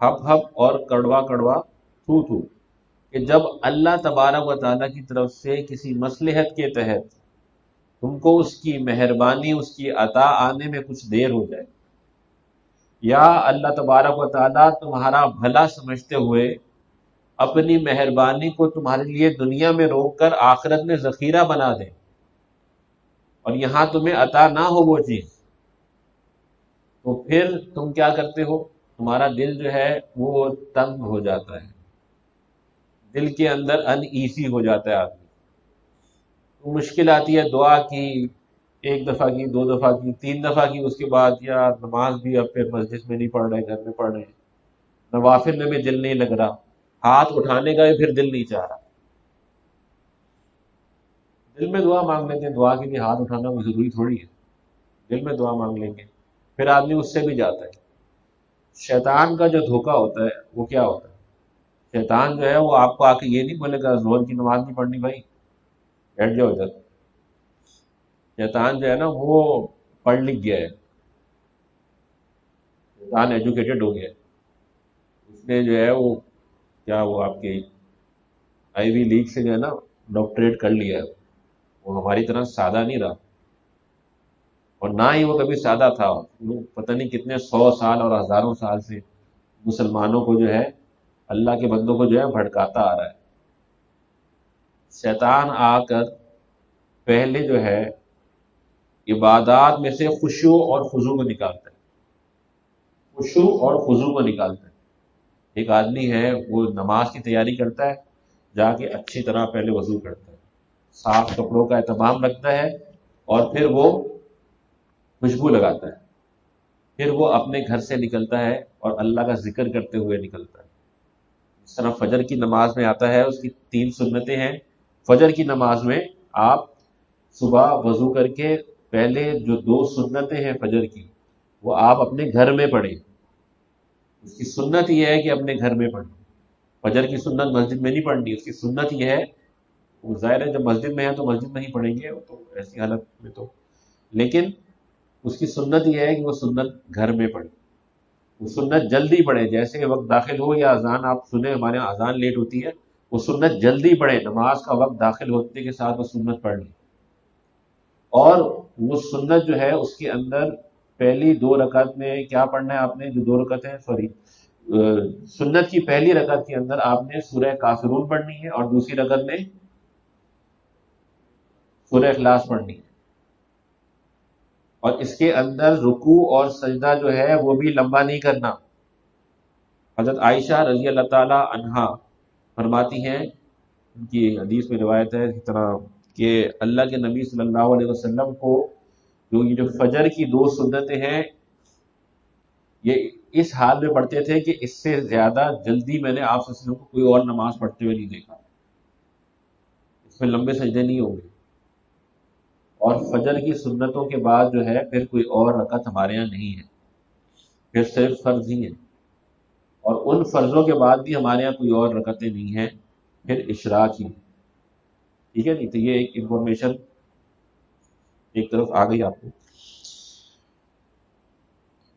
Hip hip اور کڑوا کڑوا تھو تھو، کہ جب اللہ تبارک و تعالیٰ کی طرف سے کسی مصلحت کے تحت تم کو اس کی مہربانی، اس کی عطا آنے میں کچھ دیر ہو جائے، یا اللہ تبارک و تعالیٰ تمہارا بھلا سمجھتے ہوئے اپنی مہربانی کو تمہارے لیے دنیا میں روک کر آخرت میں ذخیرہ بنا دے، اور یہاں تمہیں عطا نہ ہو وہ چیز، تو پھر تم کیا کرتے ہو؟ تمہارا دل جو ہے وہ تنگ ہو جاتا ہے، دل کے اندر ان ایزی ہو جاتا ہے آدمی، تو مشکل آتی ہے دعا کی، ایک دفعہ کی، دو دفعہ کی، تین دفعہ کی، اس کے بعد یا نماز بھی اب پھر مسجد میں نہیں پڑھ رہے، گھر میں پڑھ رہے ہیں، نوافل میں بھی دل نہیں لگ رہا، ہاتھ اٹھانے کا بھی پھر دل نہیں چاہ رہا۔ دل میں دعا مانگ لیتے ہیں، دعا کے لیے ہاتھ اٹھانا کوئی ضروری تھوڑی ہے، دل میں دعا مانگ لیں گے، پھر آدمی اس سے بھی جاتا ہے۔ شیطان کا جو دھوکہ ہوتا ہے وہ کیا ہوتا ہے؟ شیطان جو ہے وہ آپ کو آ کے یہ نہیں بولے گا زور کی نماز نہیں پڑھنی بھائی، بیٹھ جاؤ ادھر۔ شیطان جو ہے نا وہ پڑھ لکھ گیا ہے، شیطان ایجوکیٹڈ ہو گیا ہے، اس نے جو ہے وہ کیا وہ آپ کے آئی وی لیگ سے جو ہے نا ڈاکٹریٹ کر لیا ہے، وہ ہماری طرح سادہ نہیں رہا، اور نہ ہی وہ کبھی سادہ تھا، وہ پتہ نہیں کتنے 100 سال اور ہزاروں سال سے مسلمانوں کو جو ہے، اللہ کے بندوں کو جو ہے بھڑکاتا آ رہا ہے۔ شیطان آ کر پہلے جو ہے عبادات میں سے خشوع اور خضوع کو نکالتا ہے، خشوع اور خضوع کو نکالتا ہے۔ ایک آدمی ہے وہ نماز کی تیاری کرتا ہے، جا کے اچھی طرح پہلے وضو کرتا ہے، صاف کپڑوں کا اہتمام رکھتا ہے، اور پھر وہ خوشبو لگاتا ہے، پھر وہ اپنے گھر سے نکلتا ہے اور اللہ کا ذکر کرتے ہوئے نکلتا ہے۔ اس طرح فجر کی نماز میں آتا ہے، اس کی 3 سنتیں ہیں۔ فجر کی نماز میں آپ صبح وضو کر کے پہلے جو 2 سنتیں ہیں فجر کی، وہ آپ اپنے گھر میں پڑھیں۔ اس کی سنت یہ ہے کہ اپنے گھر میں پڑھیں، فجر کی سنت مسجد میں نہیں پڑھنی، اس کی سنت یہ ہے، وہ ظاہر ہے جب مسجد میں ہے تو مسجد میں ہی پڑھیں گے، تو ایسی حالت میں تو، لیکن اس کی سنت یہ ہے کہ وہ سنت گھر میں پڑھیں، وہ سنت جلدی پڑھیں، جیسے کہ وقت داخل ہو یا اذان آپ سنیں، ہمارے یہاں اذان لیٹ ہوتی ہے، وہ سنت جلدی پڑھیں، نماز کا وقت داخل ہونے کے ساتھ وہ سنت پڑھ لیں، اور وہ سنت جو ہے اس کے اندر پہلی 2 رکعت میں کیا پڑھنا ہے آپ نے، جو 2 رکعت ہے سوری، سنت کی پہلی رکعت کے اندر آپ نے سورہ کافرون پڑھنی ہے، اور دوسری رکعت میں سورہ اخلاص پڑھنی ہے، اور اس کے اندر رکوع اور سجدہ جو ہے وہ بھی لمبا نہیں کرنا۔ حضرت عائشہ رضی اللہ تعالی عنہا فرماتی ہیں، ان کی حدیث میں روایت ہے اس طرح کہ اللہ کے نبی صلی اللہ علیہ وسلم کو یہ جو فجر کی 2 سنتیں ہیں، یہ اس حال میں پڑھتے تھے کہ اس سے زیادہ جلدی میں نے آپ صلی اللہ علیہ وسلم کو کوئی اور نماز پڑھتے ہوئے نہیں دیکھا، اس میں لمبے سجدے نہیں ہوں گے، اور فجر کی سنتوں کے بعد جو ہے پھر کوئی اور رکعت ہمارے یہاں نہیں ہے، پھر صرف فرض ہی ہے، اور ان فرضوں کے بعد بھی ہمارے یہاں کوئی اور رکعتیں نہیں ہیں، پھر اشراق ہی، ٹھیک ہے نہیں؟ تو یہ ایک انفارمیشن ایک طرف آ گئی آپ کو۔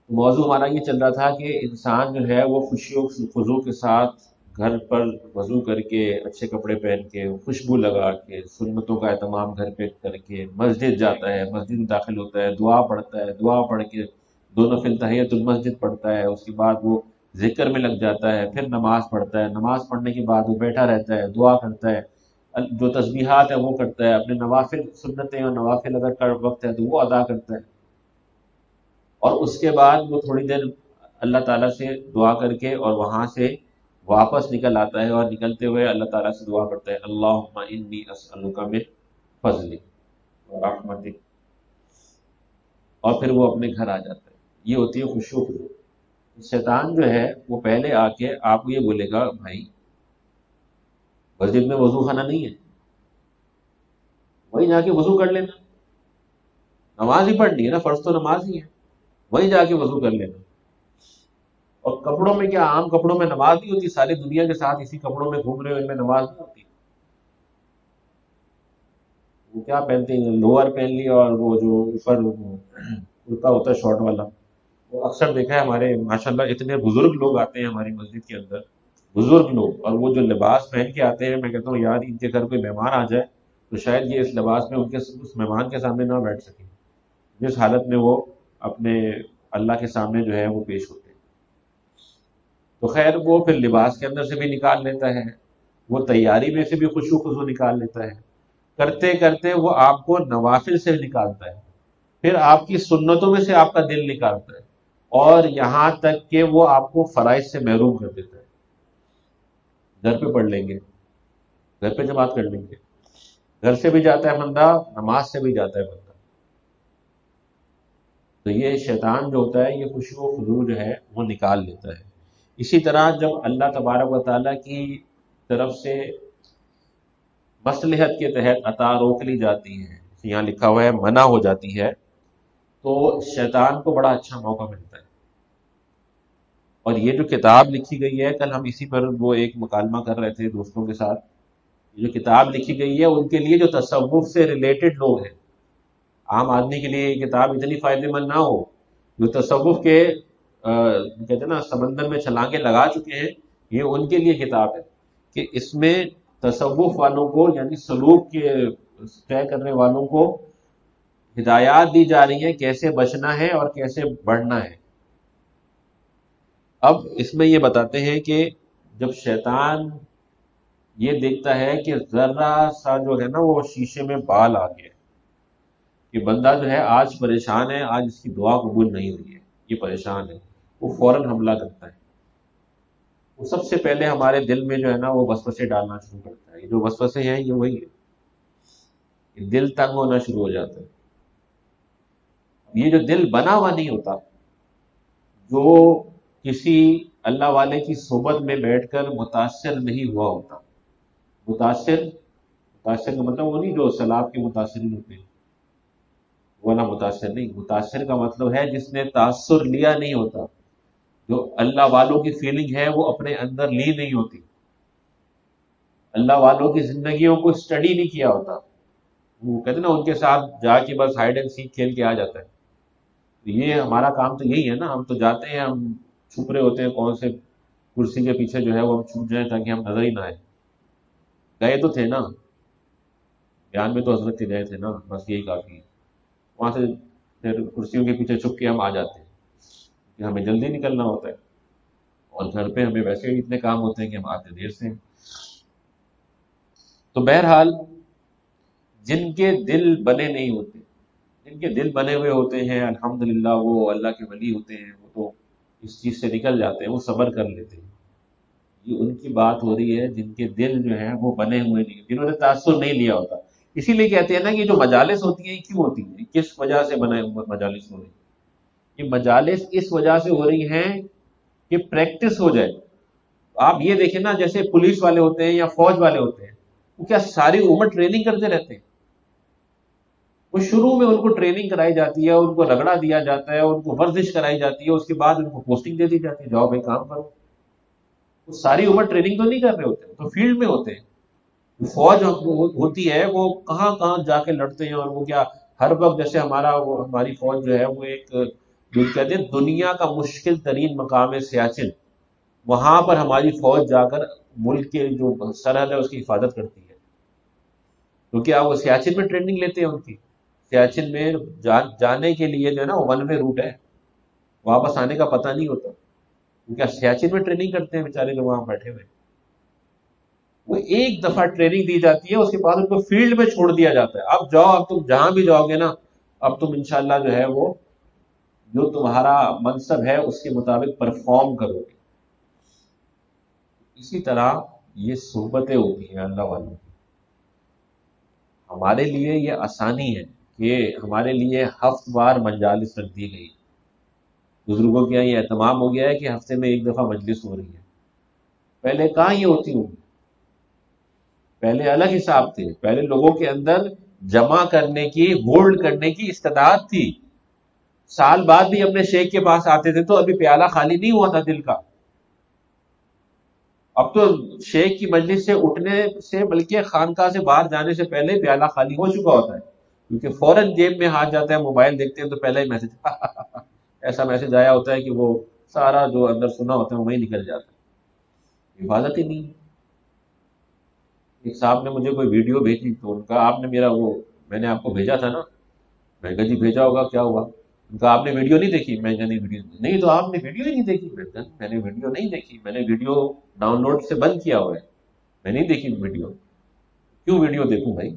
موضوع ہمارا یہ چل رہا تھا کہ انسان جو ہے وہ خوشی و خضوع کے ساتھ گھر پر وضو کر کے، اچھے کپڑے پہن کے، خوشبو لگا کے، سنتوں کا اہتمام گھر پہ کر کے مسجد جاتا ہے، مسجد میں داخل ہوتا ہے، دعا پڑھتا ہے، دعا پڑھ کے 2 نفل تحیۃ المسجد پڑھتا ہے، اس کے بعد وہ ذکر میں لگ جاتا ہے، پھر نماز پڑھتا ہے، نماز پڑھنے کے بعد وہ بیٹھا رہتا ہے، دعا کرتا ہے، جو تسبیحات ہیں وہ کرتا ہے، اپنے نوافل سنتیں اور نوافل اگر کا وقت ہے تو وہ ادا کرتا ہے، اور اس کے بعد وہ تھوڑی دیر اللہ تعالیٰ سے دعا کر کے اور وہاں سے واپس نکل آتا ہے، اور نکلتے ہوئے اللہ تعالیٰ سے دعا کرتا ہے، اللہم انی اسألک من فضلک و رحمتک، اور پھر وہ اپنے گھر آ جاتا ہے۔ یہ ہوتی ہے خشوع و خضوع۔ شیطان جو ہے وہ پہلے آ کے آپ کو یہ بولے گا، بھائی مسجد میں وضو خانہ نہیں ہے، وہیں جا کے وضو کر لینا، نماز ہی پڑھنی ہے نا، فرض تو نماز ہی ہے، وہیں جا کے وضو کر لینا، اور کپڑوں میں کیا عام کپڑوں میں نماز نہیں ہوتی؟ ساری دنیا کے ساتھ اسی کپڑوں میں گھوم رہے ہو، ان میں نماز نہیں ہوتی؟ وہ کیا پہنتے ہیں، لوور پہن لیا اور وہ جو اوپر کرتا ہوتا ہے شارٹ والا، وہ اکثر دیکھا ہے ہمارے ماشاءاللہ اتنے بزرگ لوگ آتے ہیں ہماری مسجد کے اندر، بزرگ لوگ، اور وہ جو لباس پہن کے آتے ہیں، میں کہتا ہوں یار ان کے گھر کوئی مہمان آ جائے تو شاید یہ اس لباس میں ان کے اس مہمان کے سامنے نہ بیٹھ سکیں، جس حالت میں وہ اپنے اللہ کے سامنے جو ہے وہ پیش ہوتے ہیں۔ تو خیر وہ پھر لباس کے اندر سے بھی نکال لیتا ہے، وہ تیاری میں سے بھی خشوع خضوع نکال لیتا ہے، کرتے کرتے وہ آپ کو نوافل سے نکالتا ہے، پھر آپ کی سنتوں میں سے آپ کا دل نکالتا ہے، اور یہاں تک کہ وہ آپ کو فرائض سے محروم کر دیتا ہے۔ گھر پہ پڑھ لیں گے، گھر پہ جماعت کر لیں گے، گھر سے بھی جاتا ہے بندہ، نماز سے بھی جاتا ہے بندہ۔ تو یہ شیطان جو ہوتا ہے یہ خشوع و خضوع جو ہے وہ نکال لیتا ہے۔ اسی طرح جب اللہ تبارک و تعالیٰ کی طرف سے مصلحت کے تحت عطا روک لی جاتی ہے، یہاں لکھا ہوا ہے منع ہو جاتی ہے، تو شیطان کو بڑا اچھا موقع ملتا ہے۔ اور یہ جو کتاب لکھی گئی ہے، کل ہم اسی پر وہ ایک مکالمہ کر رہے تھے دوستوں کے ساتھ، یہ جو کتاب لکھی گئی ہے ان کے لیے جو تصوف سے ریلیٹڈ لوگ ہیں، عام آدمی کے لیے یہ کتاب اتنی فائدہ مند نہ ہو، جو تصوف کے کہتے ہیں نا سمندر میں چھلانگیں لگا چکے ہیں، یہ ان کے لیے کتاب ہے کہ اس میں تصوف والوں کو یعنی سلوک کے طے کرنے والوں کو ہدایات دی جا رہی ہیں کیسے بچنا ہے اور کیسے بڑھنا ہے۔ اب اس میں یہ بتاتے ہیں کہ جب شیطان یہ دیکھتا ہے کہ ذرا سا جو ہے نا وہ شیشے میں بال آ گیا، کہ بندہ جو ہے آج پریشان ہے، آج اس کی دعا قبول نہیں ہوئی ہے، یہ پریشان ہے، وہ فوراً حملہ کرتا ہے۔ وہ سب سے پہلے ہمارے دل میں جو ہے نا وہ وسوسے ڈالنا شروع کرتا ہے۔ یہ جو وسوسے ہیں یہ وہی ہے، یہ دل تنگ ہونا شروع ہو جاتا ہے۔ یہ جو دل بنا ہوا نہیں ہوتا، جو کسی اللہ والے کی صحبت میں بیٹھ کر متاثر نہیں ہوا ہوتا، متاثر متاثر کا مطلب وہ نہیں جو سیلاب کے متاثرین ہوتے ہیں، وہ والا متاثر نہیں، متاثر کا مطلب ہے جس نے تاثر لیا نہیں ہوتا، جو اللہ والوں کی فیلنگ ہے وہ اپنے اندر لی نہیں ہوتی، اللہ والوں کی زندگیوں کو اسٹڈی نہیں کیا ہوتا، وہ کہتے ہیں نا ان کے ساتھ جا کے بس ہائیڈ اینڈ سیک کھیل کے آ جاتا ہے۔ یہ ہمارا کام تو یہی ہے نا، ہم تو جاتے ہیں، ہم چھپ رہے ہوتے ہیں کون سے کرسی کے پیچھے جو ہے وہ ہم چھپ جائیں تاکہ ہم نظر ہی نہ آئے۔ گئے تو تھے نا، بیان میں تو حضرت کے گئے تھے نا، بس یہی کافی ہے۔ وہاں سے پھر کرسیوں کے پیچھے چھپ کے ہم آ جاتے ہیں کہ ہمیں جلدی نکلنا ہوتا ہے، اور گھر پہ ہمیں ویسے بھی اتنے کام ہوتے ہیں کہ ہم آتے دیر سے ہیں۔ تو بہرحال جن کے دل بنے نہیں ہوتے، جن کے دل بنے ہوئے ہوتے ہیں الحمدللہ وہ اللہ کے ولی ہوتے ہیں، وہ تو اس چیز سے نکل جاتے ہیں، وہ صبر کر لیتے ہیں۔ یہ ان کی بات ہو رہی ہے جن کے دل جو ہیں وہ بنے ہوئے نہیں، جنہوں نے تاثر نہیں لیا ہوتا۔ اسی لیے کہتے ہیں نا کہ جو مجالس ہوتی ہیں یہ کیوں ہوتی ہیں، کس وجہ سے بنا مجالس ہو رہی ہیں؟ یہ مجالس اس وجہ سے ہو رہی ہیں کہ پریکٹس ہو جائے۔ آپ یہ دیکھیں نا، جیسے پولیس والے ہوتے ہیں یا فوج والے ہوتے ہیں، وہ کیا ساری عمر ٹریننگ کرتے رہتے ہیں؟ وہ شروع میں ان کو ٹریننگ کرائی جاتی ہے، ان کو رگڑا دیا جاتا ہے، ان کو ورزش کرائی جاتی ہے، اس کے بعد ان کو پوسٹنگ دے دی جاتی ہے، جاؤ بھائی کام کرو۔ وہ ساری عمر ٹریننگ تو نہیں کر رہے ہوتے، تو فیلڈ میں ہوتے ہیں۔ فوج ہوتی ہے وہ کہاں کہاں جا کے لڑتے ہیں، اور وہ کیا ہر وقت جیسے ہماری فوج جو ہے وہ ایک جو کہتے ہیں دنیا کا مشکل ترین مقام ہے سیاچن، وہاں پر ہماری فوج جا کر ملک کے جو سرحد ہے اس کی حفاظت کرتی ہے۔ تو کیا وہ سیاچن میں ٹریننگ لیتے ہیں ان کی؟ سیاچن میں جانے کے لیے جو ہے نا ون وے روٹ ہے، واپس آنے کا پتہ نہیں ہوتا۔ کیا سیاچن میں ٹریننگ کرتے ہیں بیچارے جو وہاں بیٹھے ہوئے؟ وہ ایک دفعہ ٹریننگ دی جاتی ہے، اس کے بعد ان کو فیلڈ میں چھوڑ دیا جاتا ہے، اب جاؤ، اب تم جہاں بھی جاؤ گے نا، اب تم انشاءاللہ جو ہے وہ جو تمہارا منصب ہے اس کے مطابق پرفارم کرو گے۔ اسی طرح یہ صحبتیں ہوتی ہیں اللہ والوں کی۔ ہمارے لیے یہ آسانی ہے کہ ہمارے لیے ہفت وار مجالس رکھ دی گئی، بزرگوں کے یہاں یہ اہتمام ہو گیا ہے کہ ہفتے میں ایک دفعہ مجلس ہو رہی ہے۔ پہلے کہاں یہ ہوتی ہوگی؟ پہلے الگ حساب تھے، پہلے لوگوں کے اندر جمع کرنے کی، ہولڈ کرنے کی استعداد تھی، سال بعد بھی اپنے شیخ کے پاس آتے تھے تو ابھی پیالہ خالی نہیں ہوا تھا دل کا۔ اب تو شیخ کی مجلس سے اٹھنے سے بلکہ خانقاہ سے باہر جانے سے پہلے پیالہ خالی ہو چکا ہوتا ہے، کیونکہ فوراً جیب میں ہاتھ جاتا ہے، موبائل دیکھتے ہیں تو پہلا ہی میسج ایسا میسج آیا ہوتا ہے کہ وہ سارا جو اندر سنا ہوتا ہے وہیں نکل جاتا ہے، حفاظت ہی نہیں ہے۔ ایک صاحب نے مجھے کوئی ویڈیو بھیجی تو ان کا آپ نے میرا وہ میں نے آپ کو بھیجا تھا نا، میں نے کہا جی بھیجا ہوگا کیا ہوا، ان کا آپ نے ویڈیو نہیں دیکھی، میں نے کہا نہیں ویڈیو نہیں، تو آپ نے ویڈیو ہی نہیں دیکھی، میں نے کہا میں نے ویڈیو نہیں دیکھی، میں نے ویڈیو ڈاؤن لوڈ سے بند کیا ہوا ہے، میں نہیں دیکھی ویڈیو، کیوں ویڈیو دیکھوں بھائی،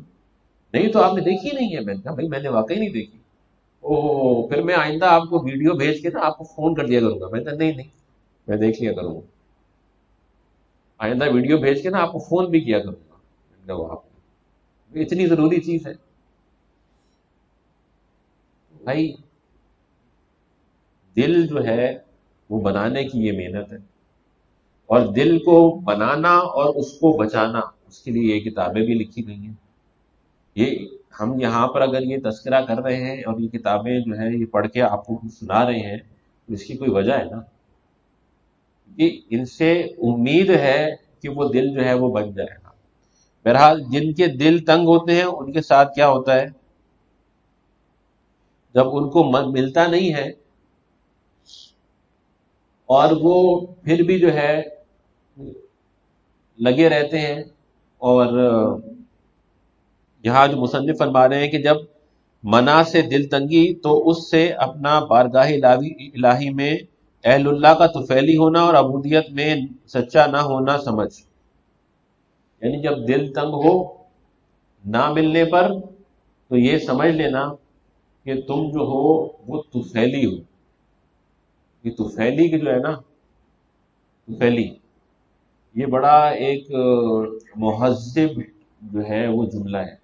نہیں تو آپ نے دیکھی ہی نہیں ہے، میں نے کہا بھائی میں نے واقعی نہیں دیکھی، او پھر میں آئندہ آپ کو ویڈیو بھیج کے نا آپ کو فون کر دیا کروں گا، میں نے کہا نہیں نہیں میں دیکھ لیا کروں گا، آئندہ ویڈیو بھیج کے نا آپ کو فون بھی کیا کروں گا، میں نے کہا واہ، یہ اتنی ضروری چیز ہے بھائی، دل جو ہے وہ بنانے کی یہ محنت ہے، اور دل کو بنانا اور اس کو بچانا اس کے لیے یہ کتابیں بھی لکھی گئی ہیں۔ یہ ہم یہاں پر اگر یہ تذکرہ کر رہے ہیں اور یہ کتابیں جو ہے یہ پڑھ کے آپ کو سنا رہے ہیں تو اس کی کوئی وجہ ہے نا، کہ ان سے امید ہے کہ وہ دل جو ہے وہ بن جائے گا۔ بہرحال جن کے دل تنگ ہوتے ہیں ان کے ساتھ کیا ہوتا ہے، جب ان کو ملتا نہیں ہے اور وہ پھر بھی جو ہے لگے رہتے ہیں، اور یہاں جو مصنف فرما رہے ہیں کہ جب منا سے دل تنگی تو اس سے اپنا بارگاہ الہی میں اہل اللہ کا طفیلی ہونا اور عبودیت میں سچا نہ ہونا سمجھ، یعنی جب دل تنگ ہو نہ ملنے پر تو یہ سمجھ لینا کہ تم جو ہو وہ طفیلی ہو۔ یہ طفیلی کی جو ہے نا، طفیلی یہ بڑا ایک مہذب جو ہے وہ جملہ ہے،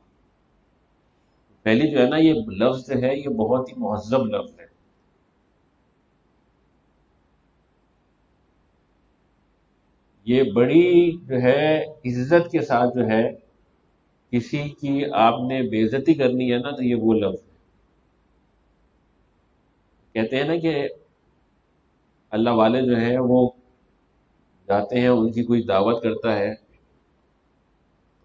پہلی جو ہے نا یہ لفظ جو ہے یہ بہت ہی مہذب لفظ ہے۔ یہ بڑی جو ہے عزت کے ساتھ جو ہے کسی کی آپ نے بے عزتی کرنی ہے نا تو یہ وہ لفظ ہے۔ کہتے ہیں نا کہ اللہ والے جو ہیں وہ جاتے ہیں ان کی کوئی دعوت کرتا ہے،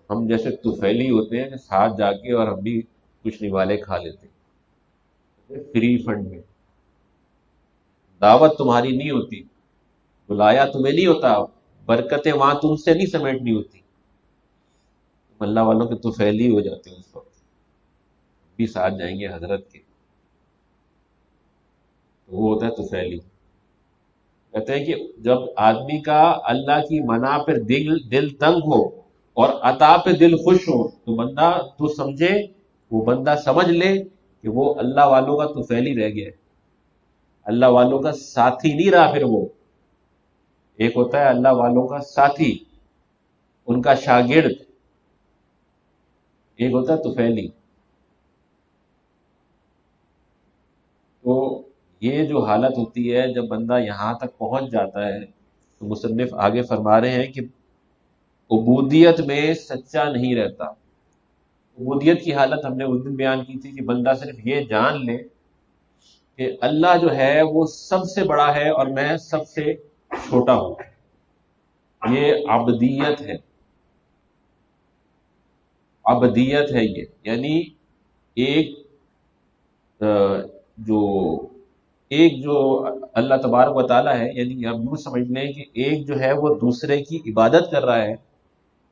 ہم جیسے طفیلی ہوتے ہیں کہ ساتھ جا کے اور ہم بھی کچھ نوالے کھا لیتے ہیں فری فنڈ میں، دعوت تمہاری نہیں ہوتی، بلایا تمہیں نہیں ہوتا، برکتیں وہاں تم سے نہیں سمیٹنی ہوتی، تم اللہ والوں کے طفیلی ہو جاتے ہیں، اس وقت بھی ساتھ جائیں گے حضرت کے، تو وہ ہوتا ہے طفیلی۔ کہتے ہیں کہ جب آدمی کا اللہ کی منع پہ دل تنگ ہو اور عطا پہ دل خوش ہو تو بندہ تو سمجھے، وہ بندہ سمجھ لے کہ وہ اللہ والوں کا طفیلی رہ گیا ہے، اللہ والوں کا ساتھی نہیں رہا۔ پھر وہ ایک ہوتا ہے اللہ والوں کا ساتھی، ان کا شاگرد، ایک ہوتا ہے طفیلی۔ تو یہ جو حالت ہوتی ہے جب بندہ یہاں تک پہنچ جاتا ہے تو مصنف آگے فرما رہے ہیں کہ عبودیت میں سچا نہیں رہتا۔ عبودیت کی حالت ہم نے اس دن بیان کی تھی کہ بندہ صرف یہ جان لے کہ اللہ جو ہے وہ سب سے بڑا ہے اور میں سب سے چھوٹا ہوں، یہ عبدیت ہے، عبدیت ہے یہ، یعنی ایک جو اللہ تبارک و تعالیٰ ہے، یعنی آپ یوں سمجھ لیں کہ ایک جو ہے وہ دوسرے کی عبادت کر رہا ہے،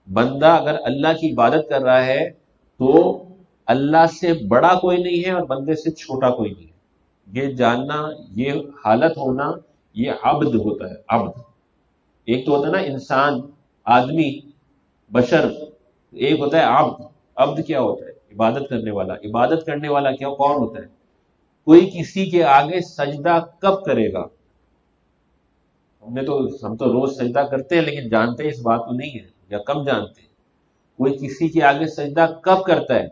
بندہ اگر اللہ کی عبادت کر رہا ہے تو اللہ سے بڑا کوئی نہیں ہے اور بندے سے چھوٹا کوئی نہیں ہے، یہ جاننا، یہ حالت ہونا، یہ عبد ہوتا ہے، عبد۔ ایک تو ہوتا ہے نا انسان، آدمی، بشر، ایک ہوتا ہے عبد۔ عبد کیا ہوتا ہے؟ عبادت کرنے والا۔ عبادت کرنے والا کیا کون ہوتا ہے؟ کوئی کسی کے آگے سجدہ کب کرے گا؟ ہم تو روز سجدہ کرتے ہیں لیکن جانتے اس بات کو نہیں ہے، یا کم جانتے ہیں۔ کوئی کسی کے آگے سجدہ کب کرتا ہے؟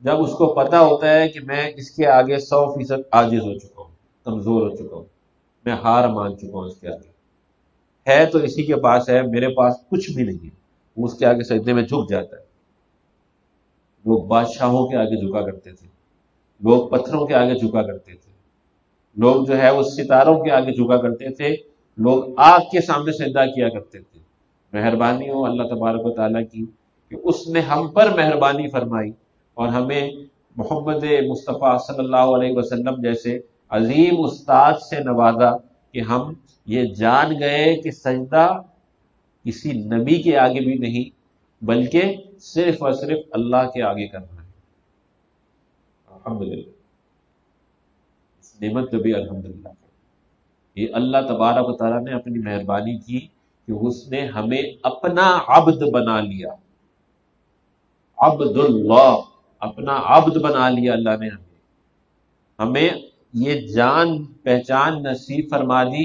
جب اس کو پتا ہوتا ہے کہ میں اس کے آگے 100% عاجز ہو چکا ہوں، کمزور ہو چکا ہوں، میں ہار مان چکا ہوں، اس کے آگے ہے تو اسی کے پاس ہے، میرے پاس کچھ بھی نہیں ہے، وہ اس کے آگے سجدے میں جھک جاتا ہے۔ لوگ بادشاہوں کے آگے جھکا کرتے تھے، لوگ پتھروں کے آگے جھکا کرتے تھے، لوگ جو ہے وہ ستاروں کے آگے جھکا کرتے تھے، لوگ آگ کے سامنے سجدہ کیا کرتے تھے۔ مہربانی ہو اللہ تبارک و تعالیٰ کی کہ اس نے ہم پر مہربانی فرمائی اور ہمیں محمد مصطفیٰ صلی اللہ علیہ وسلم جیسے عظیم استاد سے نوازا کہ ہم یہ جان گئے کہ سجدہ کسی نبی کے آگے بھی نہیں بلکہ صرف اور صرف اللہ کے آگے کرنا ہے۔ الحمدللہ، اس نعمت پہ بھی الحمدللہ۔ یہ اللہ تبارک و تعالیٰ نے اپنی مہربانی کی کہ اس نے ہمیں اپنا عبد بنا لیا، عبد اللہ، اپنا عبد بنا لیا اللہ نے ہمیں یہ جان پہچان نصیب فرما دی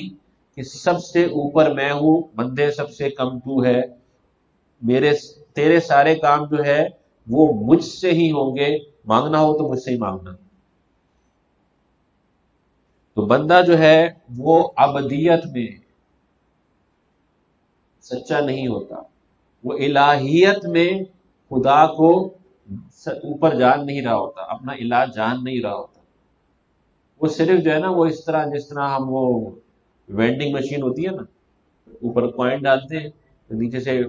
کہ سب سے اوپر میں ہوں، بندے سب سے کم تو ہے، تیرے سارے کام جو ہے وہ مجھ سے ہی ہوں گے، مانگنا ہو تو مجھ سے ہی مانگنا۔ تو بندہ جو ہے وہ عبدیت میں سچا نہیں ہوتا، وہ الہیت میں خدا کو اوپر جان نہیں رہا ہوتا، اپنا الہ جان نہیں رہا ہوتا۔ وہ صرف جو ہے نا وہ اس طرح جس طرح ہم وہ وینڈنگ مشین ہوتی ہے نا، اوپر کوائن ڈالتے ہیں تو نیچے سے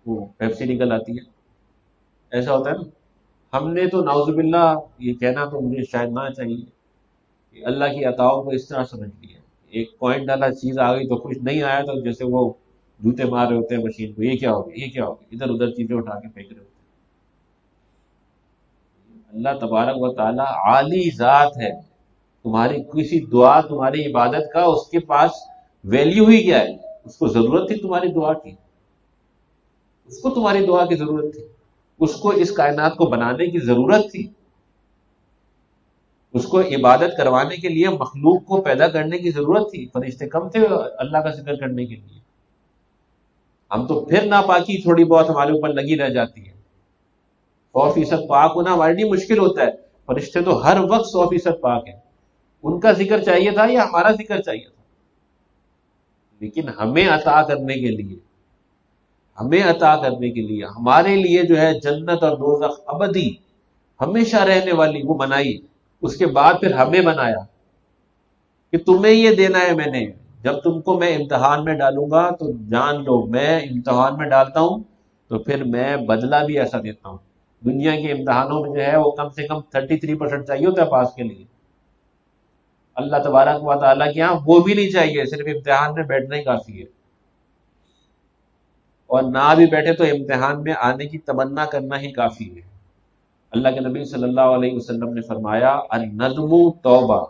وہ پیپسی نکل آتی ہے، ایسا ہوتا ہے نا۔ ہم نے تو نعوذ باللہ یہ کہنا تو مجھے شاید نہ چاہیے کہ اللہ کی عطاؤں کو اس طرح سمجھ لیا، ایک کوائن ڈالا چیز آ گئی تو کچھ نہیں آیا تو جیسے وہ جوتے مار رہے ہوتے ہیں مشین کو، یہ کیا ہو گیا، یہ کیا ہو گیا، ادھر ادھر چیزیں اٹھا کے پھینک رہے ہوتے ہیں۔ اللہ تبارک و تعالیٰ عالی ذات ہے، تمہاری کسی دعا، تمہاری عبادت کا اس کے پاس ویلیو ہی کیا ہے؟ اس کو ضرورت تھی تمہاری دعا کی، اس کو تمہاری دعا کی ضرورت تھی، اس کو اس کائنات کو بنانے کی ضرورت تھی، اس کو عبادت کروانے کے لیے مخلوق کو پیدا کرنے کی ضرورت تھی۔ فرشتے کم تھے اللہ کا ذکر کرنے کے لیے؟ ہم تو پھر ناپاکی تھوڑی بہت ہمارے اوپر لگی رہ جاتی ہے۔ 100% پاک ہونا ہمارے لیے مشکل ہوتا ہے، فرشتے تو ہر وقت 100% پاک ہیں۔ ان کا ذکر چاہیے تھا یا ہمارا ذکر چاہیے تھا؟ لیکن ہمیں عطا کرنے کے لیے، ہمیں عطا کرنے کے لیے ہمارے لیے جو ہے جنت اور دوزخ ابدی ہمیشہ رہنے والی وہ بنائی، اس کے بعد پھر ہمیں بنایا کہ تمہیں یہ دینا ہے، میں نے جب تم کو میں امتحان میں ڈالوں گا تو جان لو میں امتحان میں ڈالتا ہوں تو پھر میں بدلہ بھی ایسا دیتا ہوں۔ دنیا کے امتحانوں میں جو ہے وہ کم سے کم 33% چاہیے ہوتا ہے پاس کے لیے، اللہ تبارک و تعالیٰ کے یہاں وہ بھی نہیں چاہیے، صرف امتحان میں بیٹھنا ہی کافی ہے، اور نہ بھی بیٹھے تو امتحان میں آنے کی تمنا کرنا ہی کافی ہے۔ اللہ کے نبی صلی اللہ علیہ وسلم نے فرمایا الندم توبہ،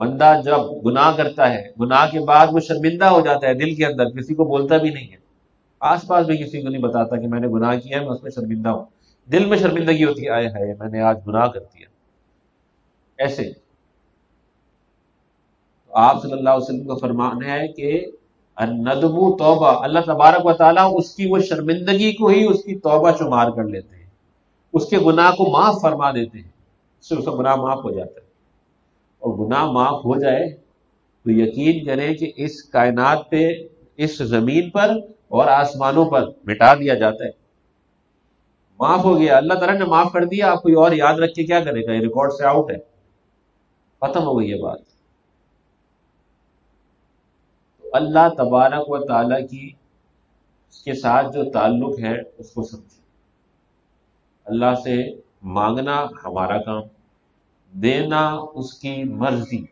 بندہ جب گناہ کرتا ہے، گناہ کے بعد وہ شرمندہ ہو جاتا ہے دل کے اندر، کسی کو بولتا بھی نہیں ہے، آس پاس بھی کسی کو نہیں بتاتا کہ میں نے گناہ کیا ہے، میں اس میں شرمندہ ہوں، دل میں شرمندگی ہوتی ہے، آئے ہائے میں نے آج گناہ کر دیا۔ ایسے آپ صلی اللہ علیہ وسلم کا فرمان ہے کہ الندم توبہ، اللہ تبارک و تعالیٰ اس کی وہ شرمندگی کو ہی اس کی توبہ شمار کر لیتے ہیں، اس کے گناہ کو معاف فرما دیتے ہیں، اس سے اس کا گناہ معاف ہو جاتا ہے۔ اور گناہ معاف ہو جائے تو یقین کریں کہ اس کائنات پہ، اس زمین پر اور آسمانوں پر مٹا دیا جاتا ہے۔ معاف ہو گیا، اللہ تعالیٰ نے معاف کر دیا، آپ کوئی اور یاد رکھ کے کیا کرے گا؟ یہ ریکارڈ سے آؤٹ ہے، ختم ہو گئی یہ بات۔ اللہ تبارک و تعالیٰ کی اس کے ساتھ جو تعلق ہے اس کو سمجھیں۔ اللہ سے مانگنا ہمارا کام، دینا اس کی مرضی۔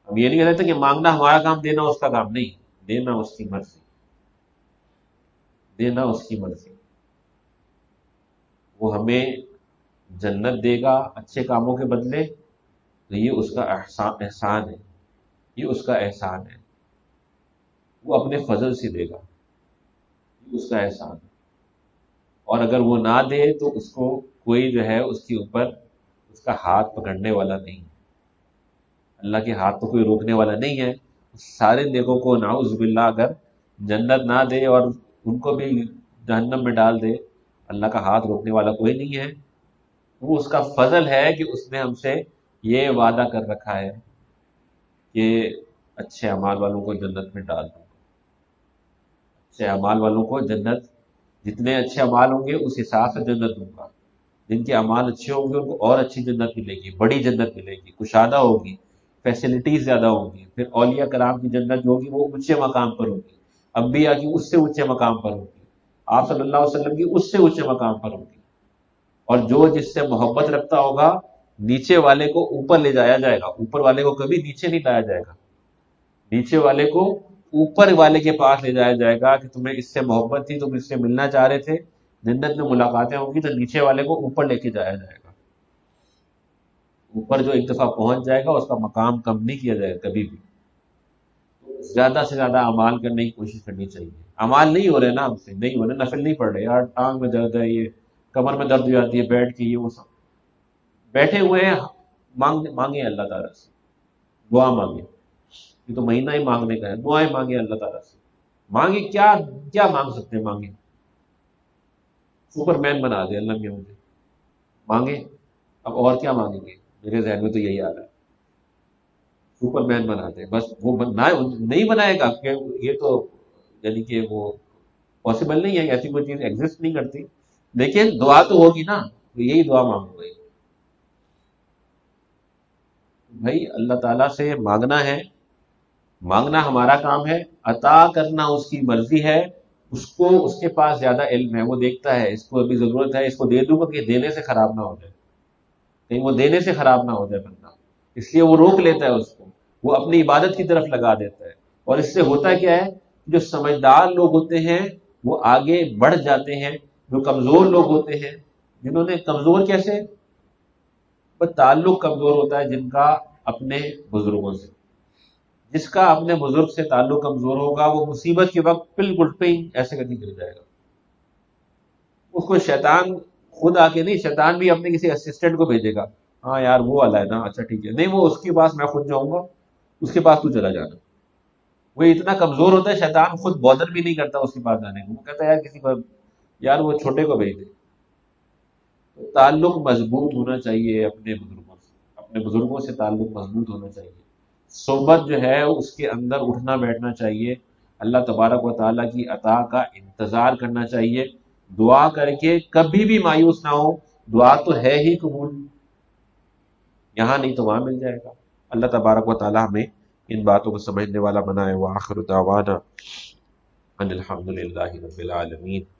ہم یہ نہیں کہتے کہ مانگنا ہمارا کام، دینا اس کا کام، نہیں، دینا اس کی مرضی، دینا اس کی مرضی۔ وہ ہمیں جنت دے گا اچھے کاموں کے بدلے، تو یہ اس کا احسان ہے، یہ اس کا احسان ہے، وہ اپنے فضل سے دے گا، یہ اس کا احسان ہے۔ اور اگر وہ نہ دے تو اس کو کوئی جو ہے اس کے اوپر اس کا ہاتھ پکڑنے والا نہیں ہے، اللہ کے ہاتھ تو کوئی روکنے والا نہیں ہے۔ سارے نیکوں کو نعوذ باللہ اگر جنت نہ دے اور ان کو بھی جہنم میں ڈال دے، اللہ کا ہاتھ روکنے والا کوئی نہیں ہے۔ وہ اس کا فضل ہے کہ اس نے ہم سے یہ وعدہ کر رکھا ہے کہ اچھے اعمال والوں کو جنت میں ڈال دوں، اچھے اعمال والوں کو جنت، جتنے اچھے اعمال ہوں گے اس حساب سے جنت دوں گا، جن کے اعمال اچھے ہوں گے ان کو اور اچھی جنت ملے گی، بڑی جنت ملے گی، کشادہ ہوگی، فیسلٹیز زیادہ ہوں گی۔ پھر اولیاء کرام کی جنت جو ہوگی وہ اونچے مقام پر ہوگی، انبیاء کی اس سے اونچے مقام پر ہوگی، آپ صلی اللہ علیہ وسلم کی اس سے اونچے مقام پر ہوگی۔ اور جو جس سے محبت رکھتا ہوگا نیچے والے کو اوپر لے جایا جائے گا، اوپر والے کو کبھی نیچے نہیں لایا جائے گا، نیچے والے کو اوپر والے کے پاس لے جایا جائے گا کہ تمہیں اس سے محبت تھی، تم اس سے ملنا چاہ رہے تھے، جنت میں ملاقاتیں ہوں گی تو نیچے والے کو اوپر لے کے جایا جائے گا۔ اوپر جو ایک دفعہ پہنچ جائے گا اس کا مقام کم نہیں کیا جائے گا کبھی بھی۔ زیادہ سے زیادہ اعمال کرنے کی کوشش کرنی چاہیے۔ اعمال نہیں ہو رہے نا ہم سے، نہیں ہو رہے، نفل نہیں پڑھ رہے، یار ٹانگ میں درد ہے، یہ کمر میں درد ہو جاتی ہے بیٹھ کے، یہ وہ سب بیٹھے ہوئے ہیں، مانگیں اللہ تعالیٰ سے، دعا مانگیں، یہ تو مہینہ ہی مانگنے کا ہے، دعائیں مانگیں اللہ تعالیٰ سے، مانگیں کیا کیا مانگ سکتے ہیں، مانگیں، سپر مین بنا دے اللہ نے مجھے، مانگیں، اب اور کیا مانگیں گے، میرے ذہن میں تو یہی آ رہا ہے، سپر مین بنا دے بس، وہ نہیں بنائے گا کہ یہ تو یعنی کہ وہ پاسبل نہیں ہے، ایسی کوئی چیز ایگزسٹ نہیں کرتی، لیکن دعا تو ہوگی نا، تو یہی دعا مانگو گئی بھائی، اللہ تعالیٰ سے مانگنا ہے، مانگنا ہمارا کام ہے، عطا کرنا اس کی مرضی ہے، اس کو اس کے پاس زیادہ علم ہے، وہ دیکھتا ہے اس کو ابھی ضرورت ہے، اس کو دے دوں گا کہ دینے سے خراب نہ ہو جائے، کہیں وہ دینے سے خراب نہ ہو جائے بندہ، اس لیے وہ روک لیتا ہے اس کو، وہ اپنی عبادت کی طرف لگا دیتا ہے، اور اس سے ہوتا کیا ہے، جو سمجھدار لوگ ہوتے ہیں وہ آگے بڑھ جاتے ہیں، جو کمزور لوگ ہوتے ہیں، جنہوں نے کمزور کیسے، بس تعلق کمزور ہوتا ہے جن کا اپنے بزرگوں سے، جس کا اپنے بزرگ سے تعلق کمزور ہوگا وہ مصیبت کے وقت بالکل پہ ایسے کر گر جائے گا، اس کو شیطان خود آ کے نہیں، شیطان بھی اپنے کسی اسسٹنٹ کو بھیجے گا، ہاں یار وہ والا ہے نا، اچھا ٹھیک ہے، نہیں وہ اس کے پاس میں خود جاؤں گا، اس کے پاس تو چلا جانا، وہ اتنا کمزور ہوتا ہے شیطان خود بادر بھی نہیں کرتا اس کے پاس جانے کو، وہ کہتا ہے یار کسی کو، یار وہ چھوٹے کو بھیج دے۔ تو تعلق مضبوط ہونا چاہیے اپنے بزرگوں سے، اپنے بزرگوں سے تعلق مضبوط ہونا چاہیے، صحبت جو ہے اس کے اندر اٹھنا بیٹھنا چاہیے، اللہ تبارک و تعالیٰ کی عطا کا انتظار کرنا چاہیے، دعا کر کے کبھی بھی مایوس نہ ہو، دعا تو ہے ہی قبول، یہاں نہیں تو وہاں مل جائے گا۔ اللہ تبارک و تعالیٰ ہمیں ان باتوں کو سمجھنے والا بنائے، وآخر دعوانا ان الحمد للہ رب العالمین۔